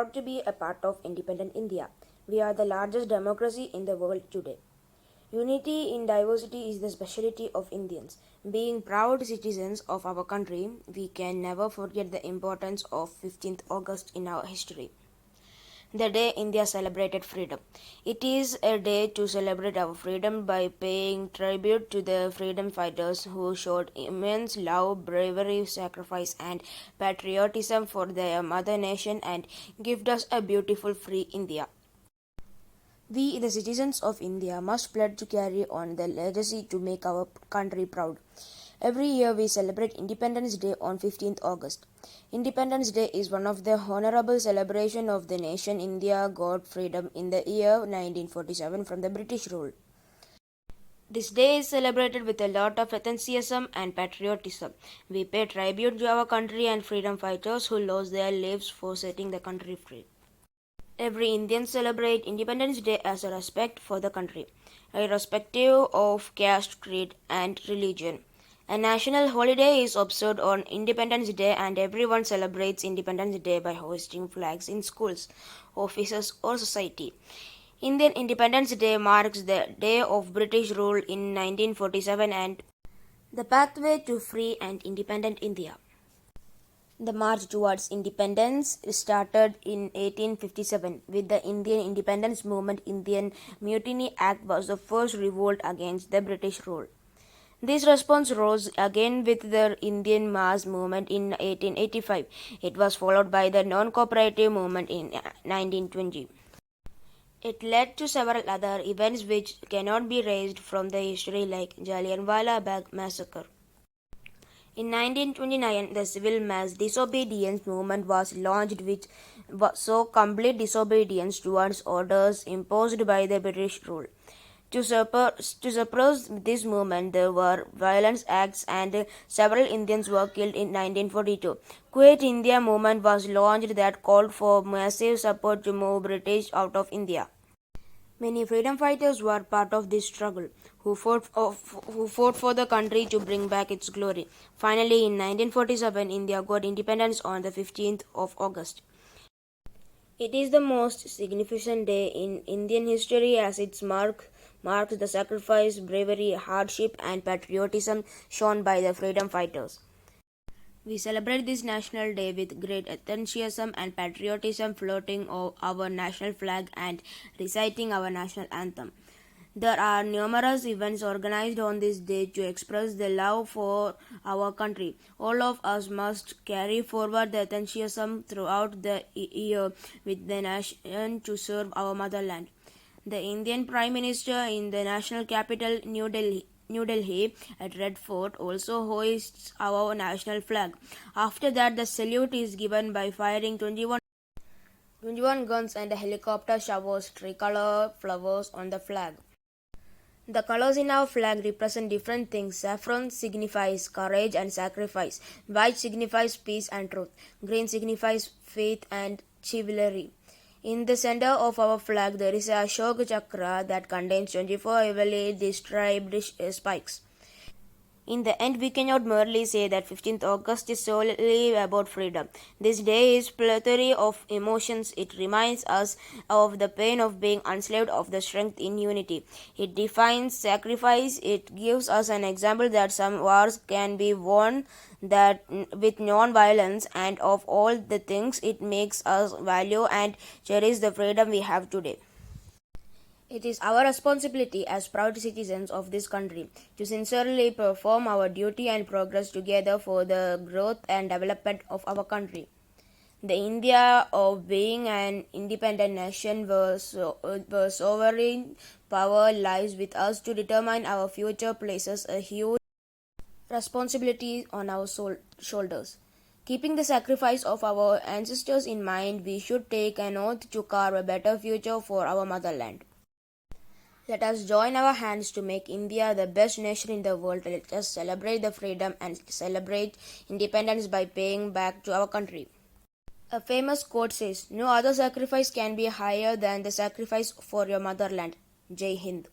proud to be a part of independent India. We are the largest democracy in the world today. Unity in diversity is the specialty of Indians. Being proud citizens of our country, we can never forget the importance of 15th August in our history. The day India celebrated freedom. It is a day to celebrate our freedom by paying tribute to the freedom fighters who showed immense love, bravery, sacrifice, and patriotism for their mother nation and gave us a beautiful free India. We, the citizens of India, must pledge to carry on the legacy to make our country proud. Every year we celebrate Independence Day on 15th August. Independence Day is one of the honorable celebration of the nation India got freedom in the year 1947 from the British rule. This day is celebrated with a lot of enthusiasm and patriotism. We pay tribute to our country and freedom fighters who lost their lives for setting the country free. Every Indian celebrates Independence Day as a respect for the country, irrespective of caste, creed, and religion. A national holiday is observed on Independence Day, and everyone celebrates Independence Day by hoisting flags in schools, offices, or society. Indian Independence Day marks the day of British rule in 1947 and the pathway to free and independent India. The march towards independence started in 1857 with the Indian Independence Movement. Indian Mutiny Act was the first revolt against the British rule. This response rose again with the Indian Mass Movement in 1885. It was followed by the non-cooperative movement in 1920. It led to several other events which cannot be erased from the history, like Jallianwala Bagh massacre. In 1929, the civil mass disobedience movement was launched, which saw complete disobedience towards orders imposed by the British rule. To suppress this movement, there were violence acts and several Indians were killed in 1942. Quit India movement was launched that called for massive support to move British out of India. Many freedom fighters were part of this struggle, who fought for the country to bring back its glory. Finally, in 1947, India got independence on the 15th of August. It is the most significant day in Indian history as it marks the sacrifice, bravery, hardship, and patriotism shown by the freedom fighters. We celebrate this national day with great enthusiasm and patriotism, floating our national flag and reciting our national anthem. There are numerous events organized on this day to express the love for our country. All of us must carry forward the enthusiasm throughout the year with the nation to serve our motherland. The Indian Prime Minister in the national capital, New Delhi at Red Fort also hoists our national flag. After that, the salute is given by firing 21 guns and a helicopter showers tricolor flowers on the flag. The colors in our flag represent different things. Saffron signifies courage and sacrifice. White signifies peace and truth. Green signifies faith and chivalry. In the center of our flag, there is a Ashoka Chakra that contains 24 evenly distribed spikes. In the end, we cannot merely say that 15th August is solely about freedom. This day is plethora of emotions. It reminds us of the pain of being enslaved, of the strength in unity. It defines sacrifice. It gives us an example that some wars can be won with non-violence, and of all the things, it makes us value and cherish the freedom we have today. It is our responsibility as proud citizens of this country to sincerely perform our duty and progress together for the growth and development of our country. The India of being an independent nation where sovereign power lies with us to determine our future places a huge responsibility on our shoulders. Keeping the sacrifice of our ancestors in mind, we should take an oath to carve a better future for our motherland. Let us join our hands to make India the best nation in the world. Let us celebrate the freedom and celebrate independence by paying back to our country. A famous quote says, "No other sacrifice can be higher than the sacrifice for your motherland." Jai Hind.